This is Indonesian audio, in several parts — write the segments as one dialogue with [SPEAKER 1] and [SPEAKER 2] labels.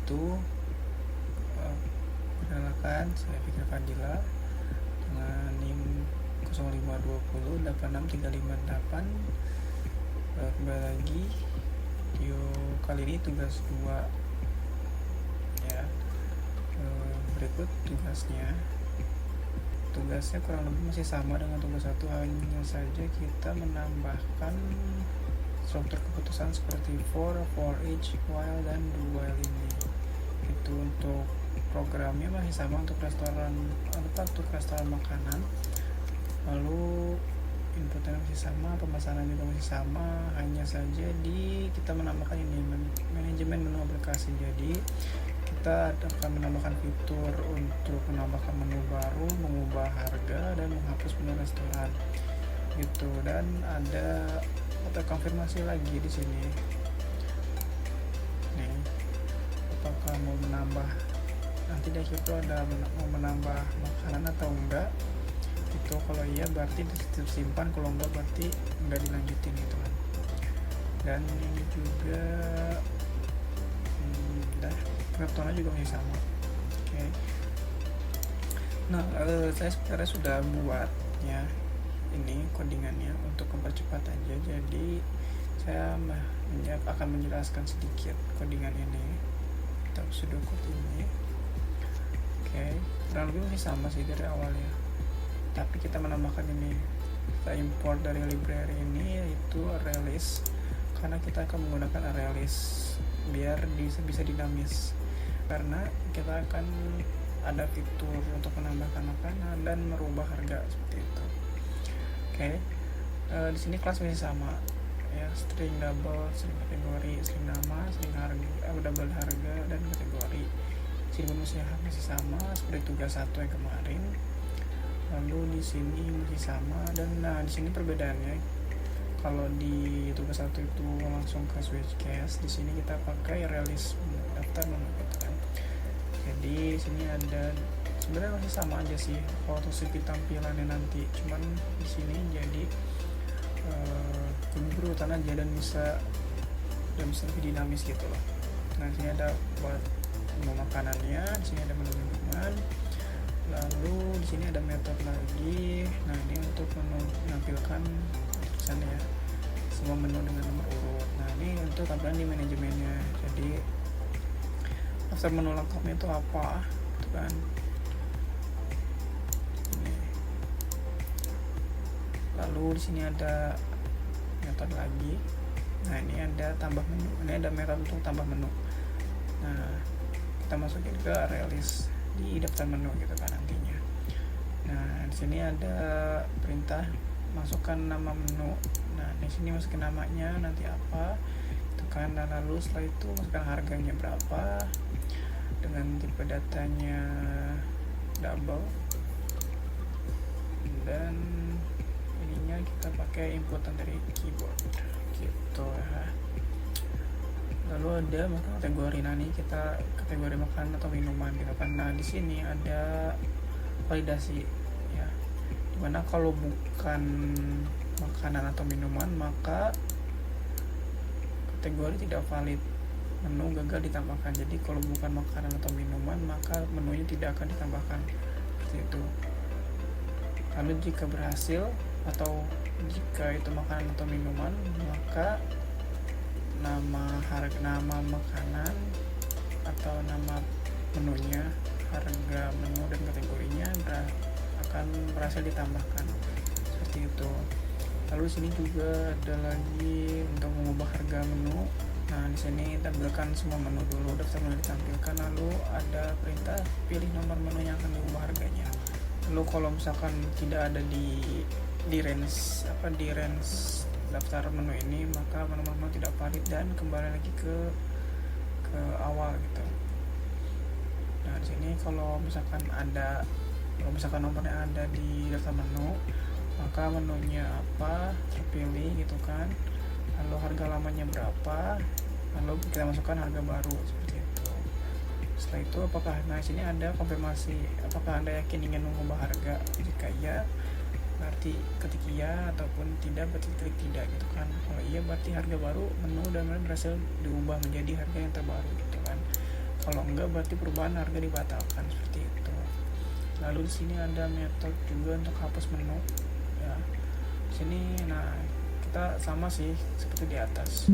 [SPEAKER 1] itu perkenalkan, saya Fikri Fadila dengan NIM 0520 86358. Kembali lagi video kali ini tugas 2 ya. Berikut tugasnya kurang lebih masih sama dengan tugas 1, hanya saja kita menambahkan struktur keputusan seperti for each, while, dan do while ini. Itu untuk programnya masih sama untuk restoran makanan, lalu inputnya masih sama, pemesanan juga masih sama, hanya saja kita menambahkan ini manajemen menu aplikasi. Jadi kita akan menambahkan fitur untuk menambahkan menu baru, mengubah harga, dan menghapus menu restoran gitu. Dan ada konfirmasi lagi di sini nih, apakah mau menambah nanti di akhir itu ada mau menambah makanan atau enggak itu. Kalau iya berarti tersimpan, kalau enggak berarti enggak dilanjutin gitu kan. Dan ini juga pengertiannya juga masih sama. Oke. Nah, saya sebenarnya sudah buat ya ini codingannya untuk mempercepat aja. Jadi saya akan menjelaskan sedikit codingan ini. Kita pseudocode ini. Oke, kurang lebih masih sama sih dari awalnya. Tapi kita menambahkan ini. Kita import dari library ini yaitu ArrayList, karena kita akan menggunakan ArrayList biar bisa dinamis. Karena kita akan ada fitur untuk menambahkan makanan dan merubah harga seperti itu. Oke. Di sini kelas masih sama ya, string double, string kategori, string nama, string harga, double harga, dan kategori. Sini masih sama seperti tugas 1 yang kemarin. Lalu di sini masih sama, dan di sini perbedaannya, kalau di tugas 1 itu langsung ke switch case, di sini kita pakai ArrayList daftar menu gitu kan. Jadi di sini ada sebenarnya masih sama aja sih foto segi tampilannya nanti, cuman di sini jadi berurutan aja dan bisa lebih dinamis gitu loh. Nah, di sini ada buat menu makanannya, di sini ada menu minuman, lalu di sini ada metode lagi. Nah, ini untuk menampilkan tulisan ya, semua menu dengan nomor urut. Nah, ini untuk tampilan di manajemennya. Jadi daftar menu lengkapnya itu apa gitu kan. Ini. Lalu di sini ada metode lagi. Nah, ini ada tambah menu. Ini ada metode untuk tambah menu. Nah, kita masukin ke ArrayList di daftar menu gitu kan nantinya. Nah, di sini ada perintah masukkan nama menu. Nah, di sini masukin namanya nanti apa itu kan. Dan lalu setelah itu masukkan harganya berapa dengan tipe datanya double, dan ininya kita pakai inputan dari keyboard gitu ya. Lalu ada kategori. Nah, ini kita kategori makanan atau minuman gitu kan. Nah, di sini ada validasi ya, dimana kalau bukan makanan atau minuman maka kategori tidak valid, menu gagal ditambahkan. Jadi kalau bukan makanan atau minuman maka menunya tidak akan ditambahkan seperti itu. Lalu jika berhasil atau jika itu makanan atau minuman, maka nama makanan atau nama menunya, harga menu, dan kategorinya akan berhasil ditambahkan seperti itu. Lalu sini juga ada lagi untuk mengubah harga menu. Nah, di sini tampilkan semua menu dulu, daftar menu ditampilkan, lalu ada perintah pilih nomor menu yang akan diubah harganya. Lalu kalau misalkan tidak ada di range daftar menu ini, maka menu tidak valid dan kembali lagi ke awal gitu. Nah, di sini kalau misalkan nomornya ada di daftar menu, maka menunya apa terpilih gitu kan. Lalu harga lamanya berapa, lalu kita masukkan harga baru seperti itu. Setelah itu di sini ada konfirmasi apakah Anda yakin ingin mengubah harga. Jika iya berarti ketik iya, ataupun tidak berarti klik tidak gitu kan. Kalau iya berarti harga baru, menu dan berhasil diubah menjadi harga yang terbaru gitu kan. kalau enggak berarti perubahan harga dibatalkan, seperti itu. Lalu di sini ada metode juga untuk hapus menu ya. Di sini nah kita sama sih seperti di atas,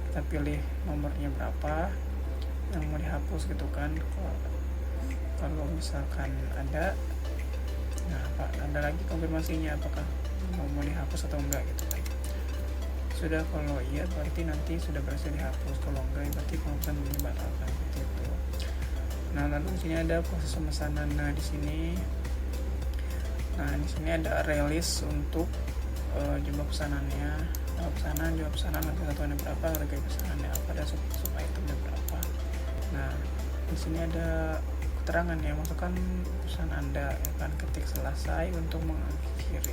[SPEAKER 1] kita pilih nomornya berapa yang mau dihapus gitu kan. Kalau misalkan ada, nah ada lagi konfirmasinya apakah mau dihapus atau enggak gitu kan. Sudah, kalau iya berarti nanti sudah berhasil dihapus, kalau enggak berarti penghapusan ini dibatalkan, seperti itu. Nah lalu di sini ada proses pemesanan. Nah di sini ada rilis untuk jumlah pesanannya, jumlah pesanan harga satuannya berapa, harga pesanannya apa, dan sub itemnya berapa. Nah di sini ada keterangan ya, masukkan pesan Anda, akan ketik selesai untuk mengakhiri.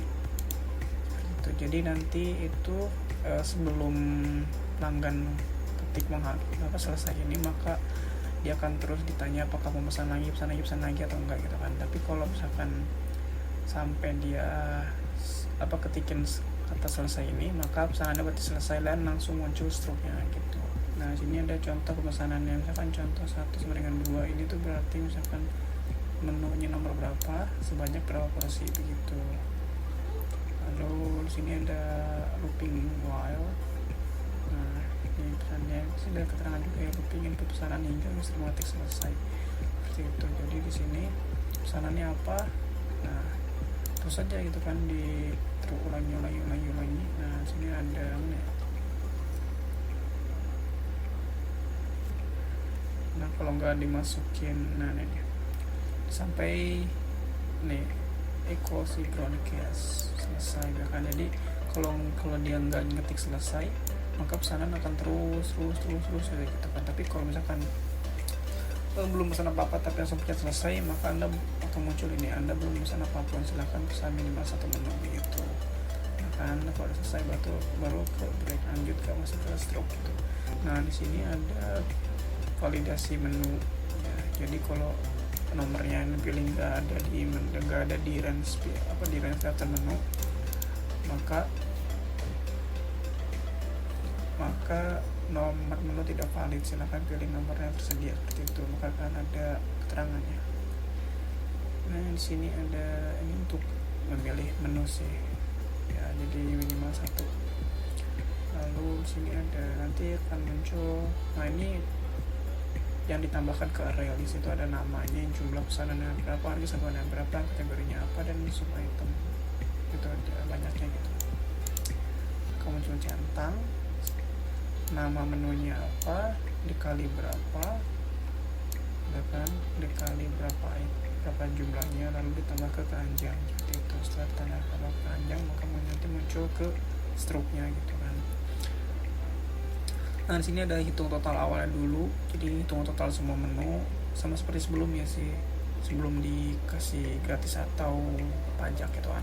[SPEAKER 1] Itu jadi nanti itu sebelum pelanggan ketik selesai ini, maka dia akan terus ditanya apakah mau pesan lagi atau enggak gitu kan. Tapi kalau misalkan sampai dia ketikin kata selesai ini, maka pesanannya berarti selesai dan langsung muncul struknya gitu. Nah sini ada contoh pemesanannya, misalkan contoh 1 sama dengan 2, ini tuh berarti misalkan menunya nomor berapa, sebanyak berapa porsi begitu. Lalu di sini ada looping while. Nah ini pesannya sudah keterangan juga ya, looping input pesanan hingga sistematik selesai, seperti itu. Jadi di sini pesanannya apa, nah terus saja gitu kan, ulangi. Nah sini ada nah kalau nggak dimasukin, nah ini sampai nih equal synchronous selesai kan. Jadi kalau dia nggak ngetik selesai, maka pesanan akan terus ya gitu kan. Tapi kalau misalkan belum pesan apa-apa tapi langsung pencet selesai, maka Anda akan muncul ini, Anda belum pesan apapun, silahkan pesan minimal 1 menu begitu. Nah kalau selesai baru ke break, lanjut ke masuk ke stroke gitu. Nah di sini ada validasi menu ya. Jadi kalau nomornya yang dipilih nggak ada di range daftar menu, maka nomor menu tidak valid, silahkan pilih nomor yang tersedia, seperti itu. Maka akan ada keterangannya. Nah di sini ada ini untuk memilih menu sih ya, jadi minimal 1. Lalu di sini ada nanti akan muncul, nah ini yang ditambahkan ke array list, itu ada namanya, jumlah pesanannya berapa, harga satuannya berapa, kategorinya apa, dan sub item itu ada banyaknya gitu. Kamu muncul centang, nama menunya apa, dikali berapa, kan dikali berapa jumlahnya, lalu ditambah ke keranjang, seperti itu. Setelah ditambah ke keranjang, maka nanti muncul ke struknya gitu kan. Nah di sini ada hitung total awalnya dulu, jadi hitung total semua menu sama seperti sebelumnya sih, sebelum dikasih gratis atau pajak gitu kan.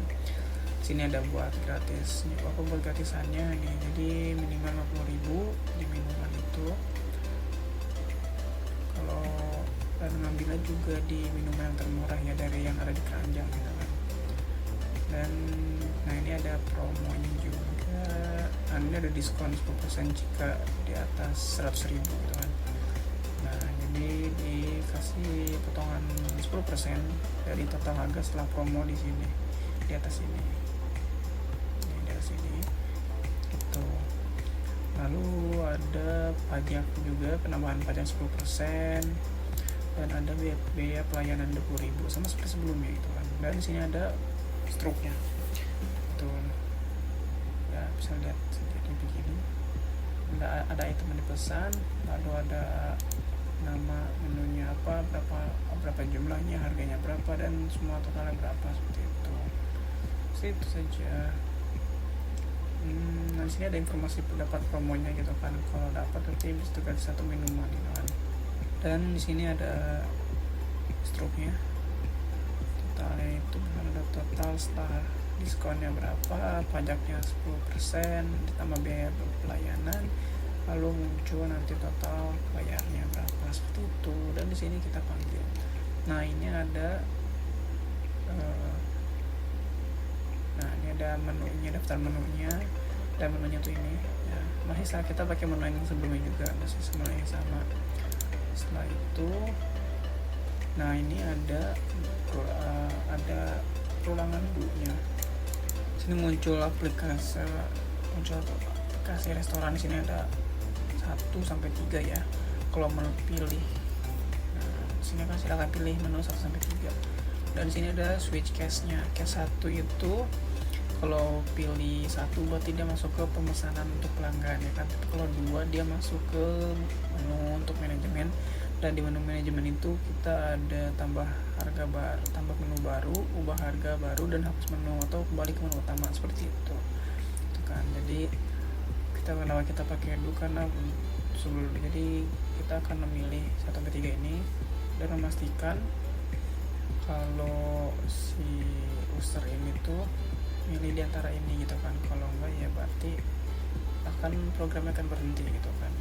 [SPEAKER 1] Di sini ada buat gratis, buat gratisannya nih, jadi minimal 50.000 di minuman itu. Kalau dan ngambilnya juga di minuman yang termurah ya, dari yang ada di keranjang gitu kan. Dan nah ini ada promonya juga, ini ada diskon 10% jika di atas 100.000 gitu kan. Nah jadi dikasih potongan 10% dari total harga setelah promo di sini, di atas ini itu. Lalu ada pajak juga, penambahan pajak 10%, dan ada biaya pelayanan 20.000 sama seperti sebelumnya gitu kan. Dan di sini ada struknya itu ya, bisa lihat jadi begini, ada item yang dipesan, lalu ada nama menunya apa, berapa jumlahnya, harganya berapa, dan semua totalnya berapa, seperti itu. Itu saja. Nah di sini ada informasi pendapat promonya gitu kan, kalau dapat berarti bisa gratis 1 minuman gitu kan. Dan di sini ada struknya, totalnya itu ada total setelah diskonnya berapa, pajaknya 10%, ditambah biaya pelayanan, lalu muncul nanti total bayarnya berapa, seperti itu. Dan di sini kita panggil. Nah ini ada ini ada menunya, daftar menunya, dan menunya tuh ini ya, masih kita pakai menu yang sebelumnya juga, masih semuanya sama. Setelah itu, nah ini ada perulangan dulunya. Sini muncul aplikasi restoran. Di sini ada 1 sampai 3 ya. Kalau mau pilih, nah sini kan silakan pilih menu 1 sampai 3. Dan di sini ada switch case-nya. Case 1 itu kalau pilih 1 berarti dia masuk ke pemesanan untuk pelanggan ya kan. Tapi kalau 2 dia masuk ke menu untuk manajemen. Dan di menu manajemen itu kita ada tambah harga baru, tambah menu baru, ubah harga baru, dan hapus menu atau kembali ke menu utama seperti itu. Itu kan. Jadi kenapa kita pakai dulu, karena jadi kita akan memilih 1 sampai 3 ini dan memastikan kalau si user ini tuh milih di antara ini gitu kan. Kalau enggak ya berarti programnya akan berhenti gitu kan.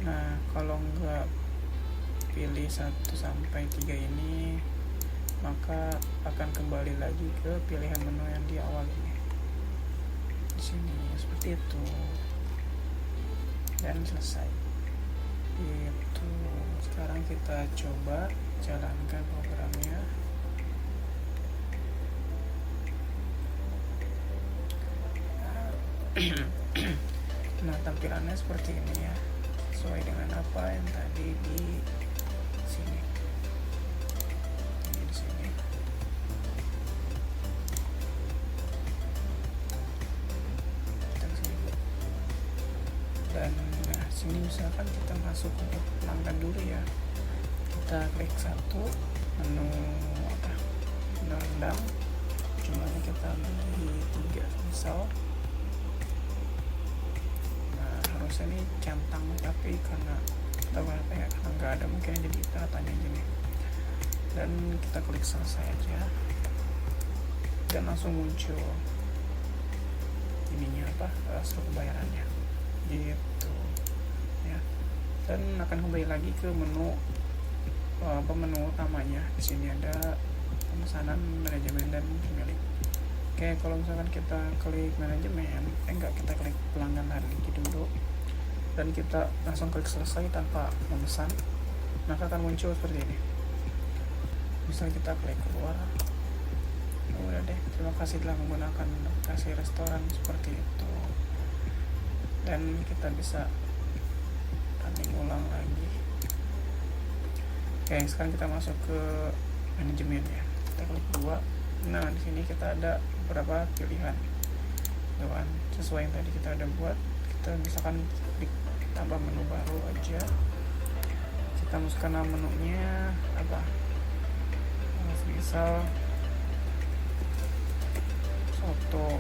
[SPEAKER 1] Nah, kalau enggak pilih 1 sampai 3 ini, maka akan kembali lagi ke pilihan menu yang di awal ini. Di sini seperti itu. Dan selesai. Itu. Sekarang kita coba jalankan programnya. Nah, tampilannya seperti ini ya, sesuai dengan apa yang tadi di sini. Ini di sini. Kita kesini. Dan nah, sini misalkan kita masuk untuk pelanggan dulu ya. Kita klik 1, menu apa? Menu rendang. Jumlahnya kita beli 3 misal. Ini centang, tapi karena nggak ada, mungkin jadi kita tanya gini. Dan kita klik selesai aja, dan langsung muncul ininya seluruh pembayarannya gitu ya. Dan akan kembali lagi ke menu menu utamanya. Di sini ada pemesanan, manajemen, dan pemilik. Oke, kalau misalkan kita klik manajemen, kita klik pelanggan lagi dulu, dan kita langsung klik selesai tanpa memesan, maka akan muncul seperti ini. Misalnya kita klik keluar, udah deh, terima kasih telah menggunakan aplikasi restoran, seperti itu. Dan kita bisa running ulang lagi. Oke, sekarang kita masuk ke manajemen ya. Kita klik 2. Nah, di sini kita ada beberapa pilihan. Doan sesuai yang tadi kita ada buat. Kita misalkan tambah menu baru aja, kita masukkan nama menunya apa, misal soto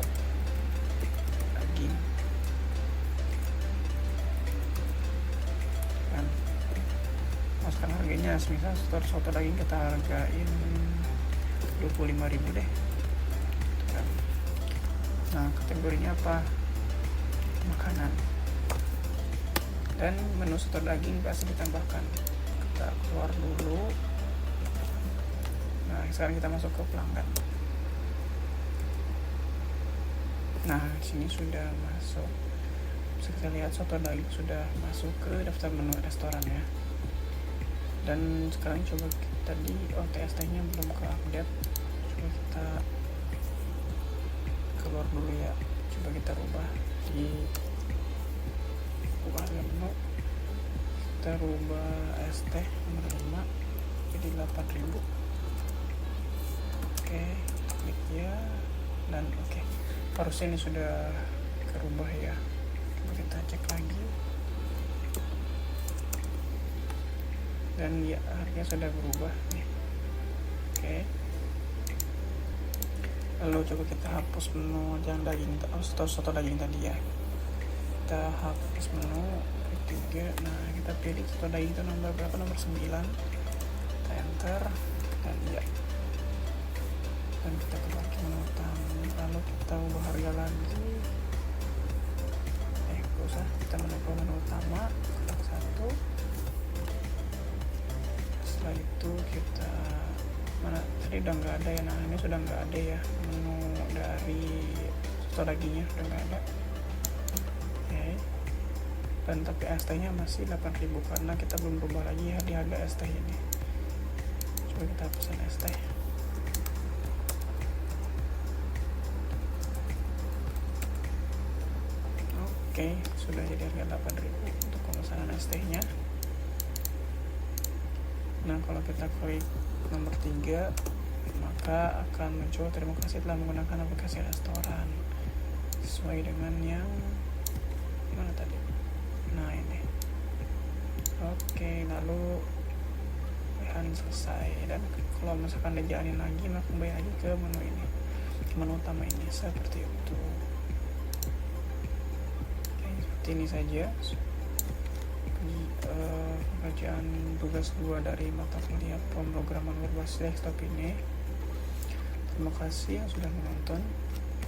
[SPEAKER 1] daging kan. Masukkan harganya, misal soto daging kita hargain 25.000 deh kan. Nah, kategorinya apa? Makanan. Dan menu soto daging pasti ditambahkan. Kita keluar dulu. Nah, sekarang kita masuk ke pelanggan. Nah, sini sudah masuk. Bisa kita lihat soto daging sudah masuk ke daftar menu restoran ya. Dan sekarang coba kita di OTST-nya belum ke update. Coba kita keluar dulu ya. Coba kita rubah di menu, kita rubah ST nomor 5 jadi 8.000. Oke, klik ya, dan oke. Harusnya ini sudah kerubah ya. Coba kita cek lagi, dan ya harganya sudah berubah nih. Oke, lalu coba kita hapus menu yang daging atau soto daging tadi ya. Kita hapus menu 3. Nah, kita pilih soto daging itu nomor berapa, nomor 9. Kita enter, dan ya, dan kita keluar ke menu utama. Lalu kita ubah harga lagi. Gak usah, kita menuju menu utama, klik 1. Setelah itu kita tadi udah nggak ada ya. Nah, ini sudah nggak ada ya, menu dari soto dagingnya sudah nggak ada. Oke, dan tapi ST nya masih 8.000 karena kita belum berubah lagi ya di harga ST ini. Coba kita pesan ST. Oke, sudah jadi harga 8.000 untuk pemesanan ST nya. Nah, kalau kita klik nomor 3, maka akan muncul terima kasih telah menggunakan aplikasi restoran sesuai dengan yang mana tadi. Nah, ini. Oke, lalu selesai. Dan kalau misalkan dijalanin lagi, maka kembali lagi ke menu ini, menu utama ini, seperti itu. Oke, seperti ini saja pekerjaan tugas 2 dari mata kuliah pemrograman berbasis desktop ini. Terima kasih yang sudah menonton.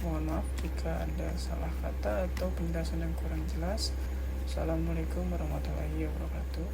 [SPEAKER 1] Mohon maaf jika ada salah kata atau penjelasan yang kurang jelas. Assalamualaikum warahmatullahi wabarakatuh.